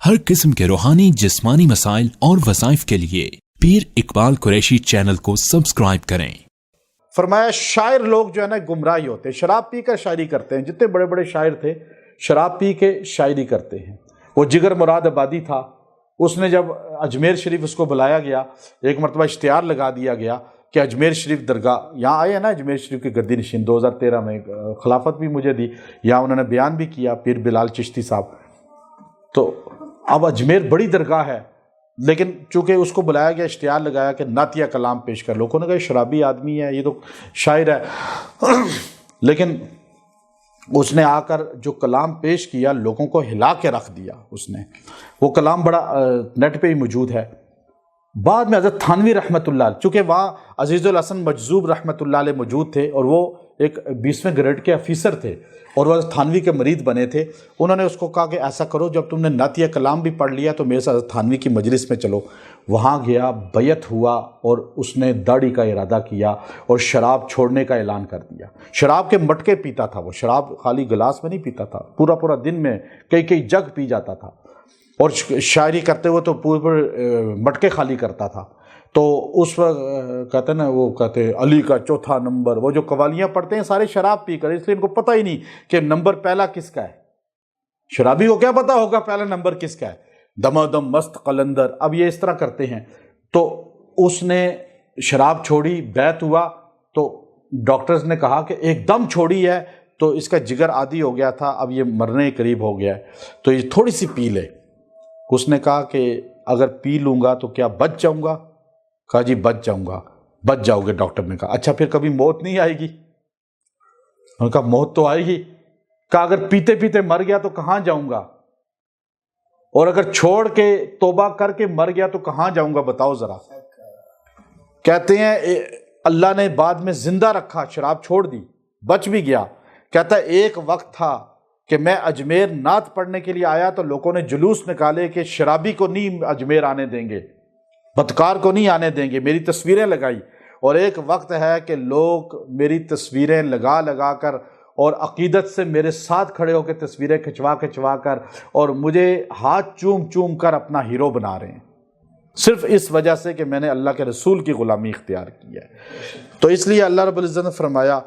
ہر قسم کے روحانی جسمانی مسائل اور وظائف کے لیے پیر اقبال قریشی چینل کو سبسکرائب کریں۔ فرمایا شاعر لوگ جو ہے نا گمراہی ہوتے ہیں، شراب پی کر شاعری کرتے ہیں۔ جتنے بڑے بڑے شاعر تھے شراب پی کے شاعری کرتے ہیں۔ وہ جگر مراد آبادی تھا، اس نے جب اجمیر شریف اس کو بلایا گیا، ایک مرتبہ اشتہار لگا دیا گیا کہ اجمیر شریف درگاہ، یہاں آئے ہیں نا اجمیر شریف کے گردی نشین 2013 میں خلافت بھی مجھے دی، یہاں انہوں نے بیان بھی کیا پیر بلال چشتی صاحب۔ تو اب اجمیر بڑی درگاہ ہے، لیکن چونکہ اس کو بلایا گیا، اشتہار لگایا کہ نعتیہ کلام پیش کر، لوگوں نے کہا یہ شرابی آدمی ہے، یہ تو شاعر ہے، لیکن اس نے آ کر جو کلام پیش کیا لوگوں کو ہلا کے رکھ دیا۔ اس نے وہ کلام بڑا نیٹ پہ ہی موجود ہے۔ بعد میں حضرت تھانوی رحمۃ اللہ علیہ، چونکہ وہاں عزیز الحسن مجذوب رحمۃ اللہ علیہ موجود تھے اور وہ ایک 20ویں گریڈ کے آفیسر تھے اور وہ حضرت تھانوی کے مرید بنے تھے، انہوں نے اس کو کہا کہ ایسا کرو جب تم نے نعتیہ کلام بھی پڑھ لیا تو میرے ساتھ حضرت تھانوی کی مجلس میں چلو۔ وہاں گیا، بیعت ہوا اور اس نے داڑھی کا ارادہ کیا اور شراب چھوڑنے کا اعلان کر دیا۔ شراب کے مٹکے پیتا تھا وہ، شراب خالی گلاس میں نہیں پیتا تھا، پورا دن میں کئی جگ پی جاتا تھا، اور شاعری کرتے ہوئے تو پورے مٹکے خالی کرتا تھا۔ تو اس وقت کہتے ہیں نا، وہ کہتے ہیں علی کا چوتھا نمبر، وہ جو قوالیاں پڑھتے ہیں سارے شراب پی کر، اس لیے ان کو پتہ ہی نہیں کہ نمبر پہلا کس کا ہے۔ شرابی کو کیا پتہ ہوگا پہلا نمبر کس کا ہے؟ دمادم مست قلندر، اب یہ اس طرح کرتے ہیں۔ تو اس نے شراب چھوڑی، بیعت ہوا، تو ڈاکٹرز نے کہا کہ ایک دم چھوڑی ہے تو اس کا جگر عادی ہو گیا تھا، اب یہ مرنے کے قریب ہو گیا ہے، تو یہ تھوڑی سی پی لے۔ اس نے کہا کہ اگر پی لوں گا تو کیا بچ جاؤں گا؟ کہا جی بچ جاؤں گا۔ بچ جاؤ گے؟ ڈاکٹر نے کہا اچھا پھر کبھی موت نہیں آئے گی؟ انہوں نے کہا موت تو آئے گی۔ کہا اگر پیتے پیتے مر گیا تو کہاں جاؤں گا؟ اور اگر چھوڑ کے توبہ کر کے مر گیا تو کہاں جاؤں گا؟ بتاؤ ذرا۔ کہتے ہیں اللہ نے بعد میں زندہ رکھا، شراب چھوڑ دی، بچ بھی گیا۔ کہتا ہے ایک وقت تھا کہ میں اجمیر نعت پڑھنے کے لیے آیا تو لوگوں نے جلوس نکالے کہ شرابی کو نہیں اجمیر آنے دیں گے، بدکار کو نہیں آنے دیں گے، میری تصویریں لگائی۔ اور ایک وقت ہے کہ لوگ میری تصویریں لگا کر اور عقیدت سے میرے ساتھ کھڑے ہو کے تصویریں کھچوا کر اور مجھے ہاتھ چوم کر اپنا ہیرو بنا رہے ہیں، صرف اس وجہ سے کہ میں نے اللہ کے رسول کی غلامی اختیار کی ہے۔ تو اس لیے اللہ رب العزت نے فرمایا